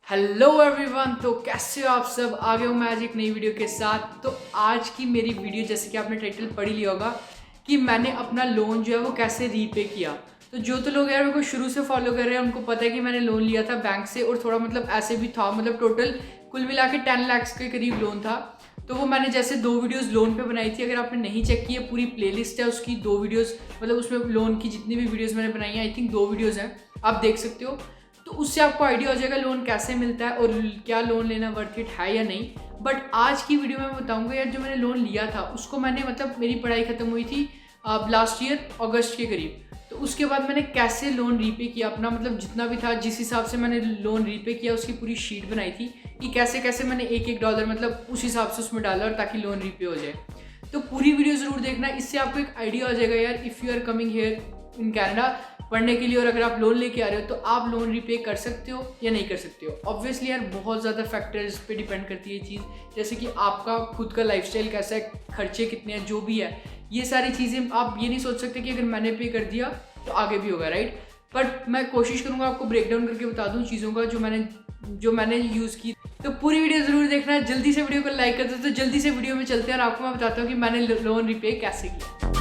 Hello everyone. तो कैसे हो आप सब? आ गए हो मैं आज एक नई वीडियो के साथ। तो आज की मेरी वीडियो, जैसे कि आपने टाइटल पढ़ ही लिया होगा, कि मैंने अपना लोन जो है वो कैसे रीपे किया। तो जो तो लोग यार मेरे को शुरू से फॉलो कर रहे हैं उनको पता है कि मैंने लोन लिया था बैंक से, और थोड़ा मतलब ऐसे भी था, मतलब टोटल कुल मिला के 10 लाख के करीब लोन था। तो वो मैंने जैसे 2 वीडियोस लोन पे बनाई थी। अगर आपने नहीं चेक की है, पूरी प्लेलिस्ट है उसकी, 2 वीडियोस, मतलब उसमें लोन की जितनी भी वीडियोस मैंने बनाई है, आई थिंक 2 वीडियोस हैं, आप देख सकते हो। तो उससे आपको आइडिया हो जाएगा लोन कैसे मिलता है और क्या लोन लेना वर्थ इट है या नहीं। बट आज की वीडियो में मैं बताऊंगा यार, जो मैंने लोन लिया था उसको मैंने, मतलब मेरी पढ़ाई खत्म हुई थी लास्ट ईयर अगस्त के करीब। तो उसके बाद मैंने कैसे लोन रीपे किया अपना, मतलब जितना भी था, जिस हिसाब से मैंने लोन रीपे किया उसकी पूरी शीट बनाई थी कि कैसे कैसे मैंने एक एक डॉलर मतलब उस हिसाब से उसमें डाला, और ताकि लोन रीपे हो जाए। तो पूरी वीडियो ज़रूर देखना, इससे आपको एक आइडिया हो जाएगा यार, if you are coming here in Canada पढ़ने के लिए, और अगर आप लोन लेके आ रहे हो तो आप लोन रिपे कर सकते हो या नहीं कर सकते हो। ऑब्वियसली यार बहुत ज़्यादा फैक्टर्स पे डिपेंड करती है ये चीज़, जैसे कि आपका खुद का लाइफस्टाइल कैसा है, खर्चे कितने हैं, जो भी है ये सारी चीज़ें। आप ये नहीं सोच सकते कि अगर मैंने पे कर दिया तो आगे भी होगा, राइट। बट मैं कोशिश करूँगा आपको ब्रेक डाउन करके बता दूँ चीज़ों का जो मैंने यूज़ की। तो पूरी वीडियो ज़रूर देखना है, जल्दी से वीडियो को लाइक कर दो। तो जल्दी से वीडियो में चलते हैं और आपको मैं बताता हूँ कि मैंने लोन रिपे कैसे किया।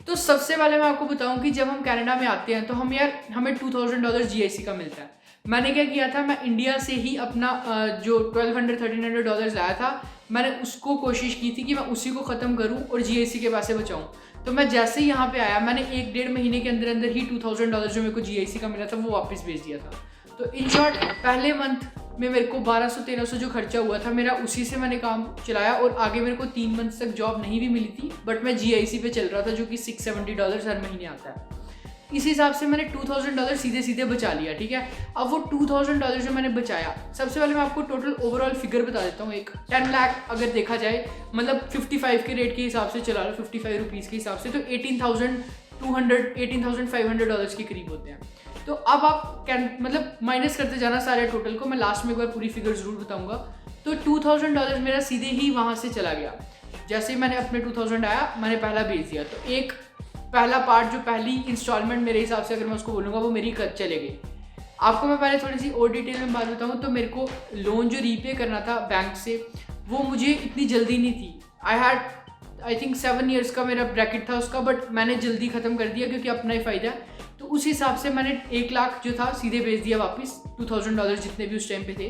तो सबसे पहले मैं आपको बताऊं कि जब हम कनाडा में आते हैं तो हमें $2000 GIC का मिलता है। मैंने क्या किया था, मैं इंडिया से ही अपना जो $1200-1300 लाया था, मैंने उसको कोशिश की थी कि मैं उसी को ख़त्म करूं और GIC के पैसे बचाऊं। तो मैं जैसे ही यहाँ पे आया, मैंने 1-1.5 महीने के अंदर अंदर ही $2000 जो मेरे को GIC का मिला था वो वापस भेज दिया था। तो इन शॉर्ट पहले मंथ में मेरे को 1200-1300 जो खर्चा हुआ था मेरा, उसी से मैंने काम चलाया। और आगे मेरे को 3 मंथ तक जॉब नहीं भी मिली थी, बट मैं GIC पे चल रहा था, जो कि $670 हर महीने आता है। इस हिसाब से मैंने $2000 सीधे सीधे बचा लिया, ठीक है। अब वो $2000 जो मैंने बचाया, सबसे पहले मैं आपको टोटल ओवरऑल फिगर बता देता हूँ। एक 10 लाख अगर देखा जाए, मतलब 55 के रेट के हिसाब से चला लो, 55 रुपीज़ के हिसाब से, तो $18,500 के करीब होते हैं। तो अब आप मतलब माइनस करते जाना सारे टोटल को, मैं लास्ट में एक बार पूरी फिगर ज़रूर बताऊंगा। तो $2000 मेरा सीधे ही वहाँ से चला गया। जैसे ही मैंने अपने 2000 आया, मैंने पहला भेज दिया। तो एक पहला पार्ट, जो पहली इंस्टॉलमेंट मेरे हिसाब से अगर मैं उसको बोलूँगा, वो मेरी चले गई। आपको मैं पहले थोड़ी सी और डिटेल में बात बताऊँ तो मेरे को लोन जो रीपे करना था बैंक से, वो मुझे इतनी जल्दी नहीं थी। आई थिंक 7 ईयर्स का मेरा ब्रैकेट था उसका, बट मैंने जल्दी ख़त्म कर दिया क्योंकि अपना ही फ़ायदा है। तो उस हिसाब से मैंने 1 लाख जो था सीधे भेज दिया वापस, $2000 जितने भी उस टाइम पे थे।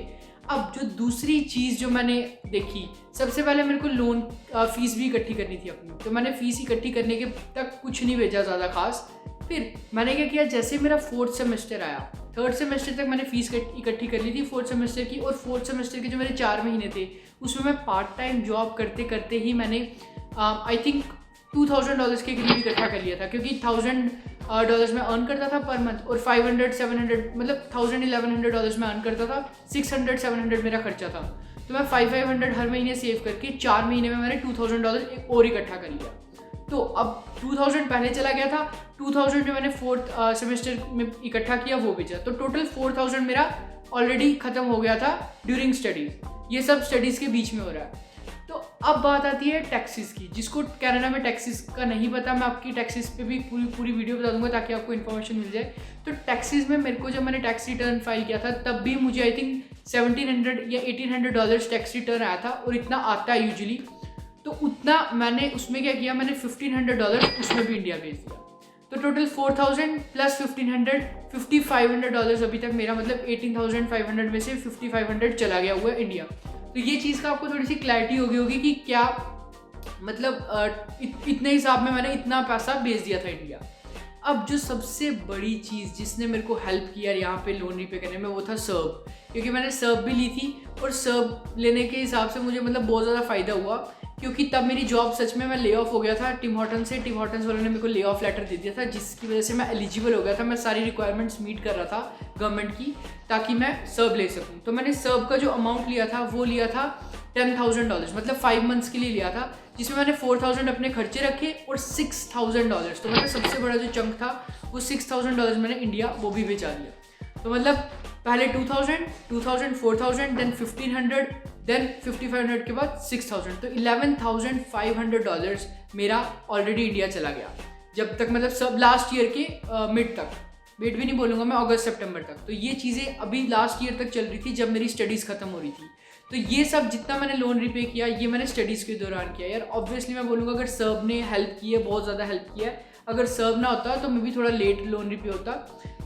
अब जो दूसरी चीज़ जो मैंने देखी, सबसे पहले मेरे को लोन फीस भी इकट्ठी करनी थी अपनी। तो मैंने फ़ीस इकट्ठी करने के तक कुछ नहीं भेजा ज़्यादा खास। फिर मैंने क्या किया, जैसे मेरा 4th सेमेस्टर आया, 3rd सेमेस्टर तक मैंने फ़ीस इकट्ठी कर ली थी 4th सेमेस्टर की। और 4th सेमेस्टर के जो मेरे 4 महीने थे, उसमें मैं पार्ट टाइम जॉब करते करते ही मैंने आई थिंक $2000 के करीब इकट्ठा कर लिया था, क्योंकि $1000 में अर्न करता था पर मंथ, और 500-700 मतलब $1100 में अर्न करता था। 600-700 मेरा खर्चा था। तो मैं 500 हर महीने सेव करके 4 महीने में मैंने $2000 एक और इकट्ठा कर लिया। तो अब 2000 पहले चला गया था, 2000 जो मैंने 4th सेमेस्टर में इकट्ठा किया वो बेचा। तो टोटल 4000 मेरा ऑलरेडी ख़त्म हो गया था ड्यूरिंग स्टडीज़। ये सब स्टडीज़ के बीच में हो रहा है। तो अब बात आती है टैक्सेस की। जिसको कनाडा में टैक्सेस का नहीं पता, मैं आपकी टैक्सेस पे भी पूरी वीडियो बता दूंगा ताकि आपको इन्फॉर्मेशन मिल जाए। तो टैक्सेस में मेरे को, जब मैंने टैक्स रिटर्न फाइल किया था, तब भी मुझे आई थिंक $1700 या $1800 टैक्स रिटर्न आया था, और इतना आता है यूजुअली। तो उतना मैंने उसमें क्या किया, मैंने $1500 उसमें भी इंडिया भेज दिया। तो टोटल 4000 प्लस 1500, $5500 अभी तक मेरा, मतलब 18500 में से 5500 चला गया हुआ है इंडिया। तो ये चीज़ का आपको थोड़ी सी क्लैरिटी होगी कि क्या मतलब इतने हिसाब में मैंने इतना पैसा भेज दिया था इंडिया। अब जो सबसे बड़ी चीज़ जिसने मेरे को हेल्प किया यहाँ पे लोन रीपे करने में, वो था सर्ब। क्योंकि मैंने सर्ब भी ली थी, और सर्ब लेने के हिसाब से मुझे मतलब बहुत ज़्यादा फ़ायदा हुआ, क्योंकि तब मेरी जॉब सच में, मैं ले ऑफ हो गया था टिम हॉर्टन से। टिम हॉर्टन्स वालों ने मेरे को ले ऑफ लेटर दे दिया था, जिसकी वजह से मैं एलिजिबल हो गया था। मैं सारी रिक्वायरमेंट्स मीट कर रहा था गवर्नमेंट की, ताकि मैं सर्ब ले सकूँ। तो मैंने सर्ब का जो अमाउंट लिया था, वो लिया था $10,000, मतलब 5 मंथ्स के लिए लिया था, जिसमें मैंने 4000 अपने खर्चे रखे और $6000, तो मतलब सबसे बड़ा जो चंक था वो $6000 मैंने इंडिया वो भी बेचा दिया। तो मतलब पहले 2000, 4000, देन 1500, देन 5500 के बाद 6000, तो $11,500 मेरा ऑलरेडी इंडिया चला गया। जब तक मतलब सब लास्ट ईयर के मिड तक, मिड भी नहीं बोलूँगा मैं, अगस्त सितंबर तक। तो ये चीज़ें अभी लास्ट ईयर तक चल रही थी जब मेरी स्टडीज़ ख़त्म हो रही थी। तो ये सब जितना मैंने लोन रिपे किया ये मैंने स्टडीज़ के दौरान किया यार। ऑब्वियसली मैं बोलूँगा अगर सर्ब ने हेल्प की है, बहुत ज़्यादा हेल्प किया है। अगर सर्ब ना होता तो मैं भी थोड़ा लेट लोन रिपे होता,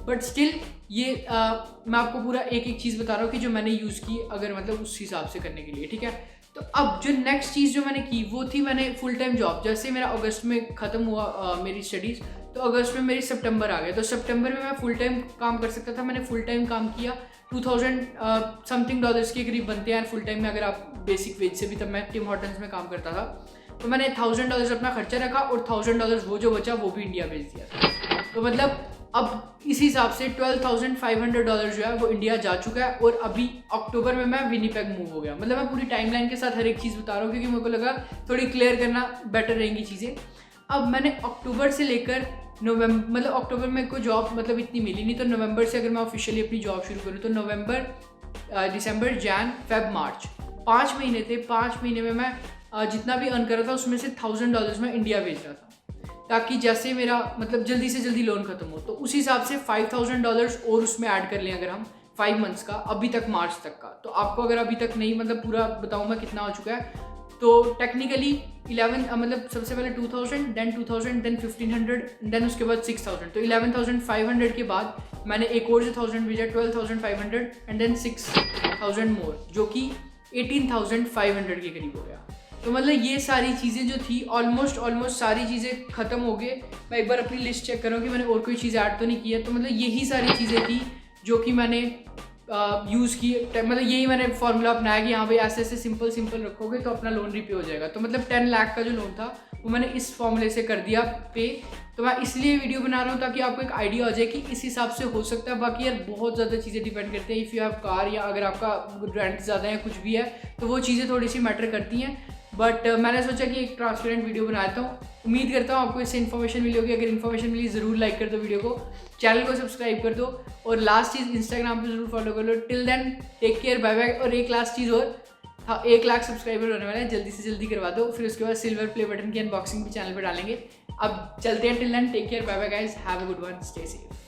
बट स्टिल ये मैं आपको पूरा एक एक चीज़ बता रहा हूँ कि जो मैंने यूज़ की अगर मतलब उस हिसाब से करने के लिए, ठीक है। तो अब जो नेक्स्ट चीज़ जो मैंने की वो थी, मैंने फुल टाइम जॉब, जैसे मेरा अगस्त में ख़त्म हुआ मेरी स्टडीज़, तो अगस्त में मेरी सितंबर आ गया। तो सितंबर में मैं फुल टाइम काम कर सकता था। मैंने फुल टाइम काम किया, 2000 समथिंग डॉलर्स के करीब बनते हैं फुल टाइम में अगर आप बेसिक वेज से भी। तब मैं टिम हॉर्टन्स में काम करता था। तो मैंने $1000 अपना खर्चा रखा और $1000 वो जो बचा वो भी इंडिया भेज दिया। तो मतलब अब इस हिसाब से $12,500 जो है वो इंडिया जा चुका है। और अभी अक्टूबर में मैं विनिपेग मूव हो गया। मतलब मैं पूरी टाइमलाइन के साथ हर एक चीज़ बता रहा हूँ क्योंकि मेरे को लगा थोड़ी क्लियर करना बेटर रहेंगी चीज़ें। अब मैंने अक्टूबर से लेकर नवंबर, मतलब अक्टूबर में कोई जॉब मतलब इतनी मिली नहीं, तो नवंबर से अगर मैं ऑफिशियली अपनी जॉब शुरू करूँ तो नवंबर, दिसंबर, जैन, फेब, मार्च 5 महीने थे। 5 महीने में मैं जितना भी अर्न कर रहा था उसमें से $1000 मैं इंडिया भेज रहा था, ताकि जैसे मेरा मतलब जल्दी से जल्दी लोन खत्म हो। तो उस हिसाब से $5000 और उसमें ऐड कर लें अगर हम 5 मंथ्स का, अभी तक मार्च तक का। तो आपको अगर अभी तक नहीं मतलब पूरा बताऊँ मैं कितना हो चुका है, तो टेक्निकली 11 मतलब सबसे पहले 2000, देन 2000, देन 1500, देन उसके बाद 6000। तो 11,500 के बाद मैंने एक और जो 1000 भेजा, 12,500 एंड देन 6000 मोर, जो कि 18,500 के करीब हो गया। तो मतलब ये सारी चीज़ें जो थी ऑलमोस्ट सारी चीज़ें ख़त्म हो गए। मैं एक बार अपनी लिस्ट चेक करूँ कि मैंने और कोई चीज़ ऐड तो नहीं की है। तो मतलब यही सारी चीज़ें थी जो कि मैंने यूज़ की। मतलब यही मैंने फॉर्मूला अपनाया कि हाँ भाई ऐसे ऐसे सिंपल रखोगे तो अपना लोन रिपे हो जाएगा। तो मतलब 10 लाख का जो लोन था वो मैंने इस फॉर्मूले से कर दिया पे। तो मैं इसलिए वीडियो बना रहा हूँ ताकि आपको एक आइडिया हो जाए कि इस हिसाब से हो सकता है। बाकी यार बहुत ज़्यादा चीज़ें डिपेंड करती हैं। इफ़ यू हैव कार या अगर आपका रेंट ज़्यादा है कुछ भी है तो वो चीज़ें थोड़ी सी मैटर करती हैं। बट मैंने सोचा कि एक ट्रांसपेरेंट वीडियो बनाता हूँ। उम्मीद करता हूँ आपको इससे इन्फॉर्मेशन मिली होगी। अगर इन्फॉर्मेशन मिली ज़रूर लाइक कर दो वीडियो को, चैनल को सब्सक्राइब कर दो और लास्ट चीज़ इंस्टाग्राम पे ज़रूर फॉलो कर लो। Till then take care, bye bye. और एक लास्ट चीज़ और, हाँ 1 लाख सब्सक्राइबर होने वाले हैं, जल्दी से जल्दी करवा दो। फिर उसके बाद सिल्वर प्ले बटन की अनबॉक्सिंग भी चैनल पर डालेंगे। अब चलते हैं, till then take care, bye bye guys, have a good one, stay safe.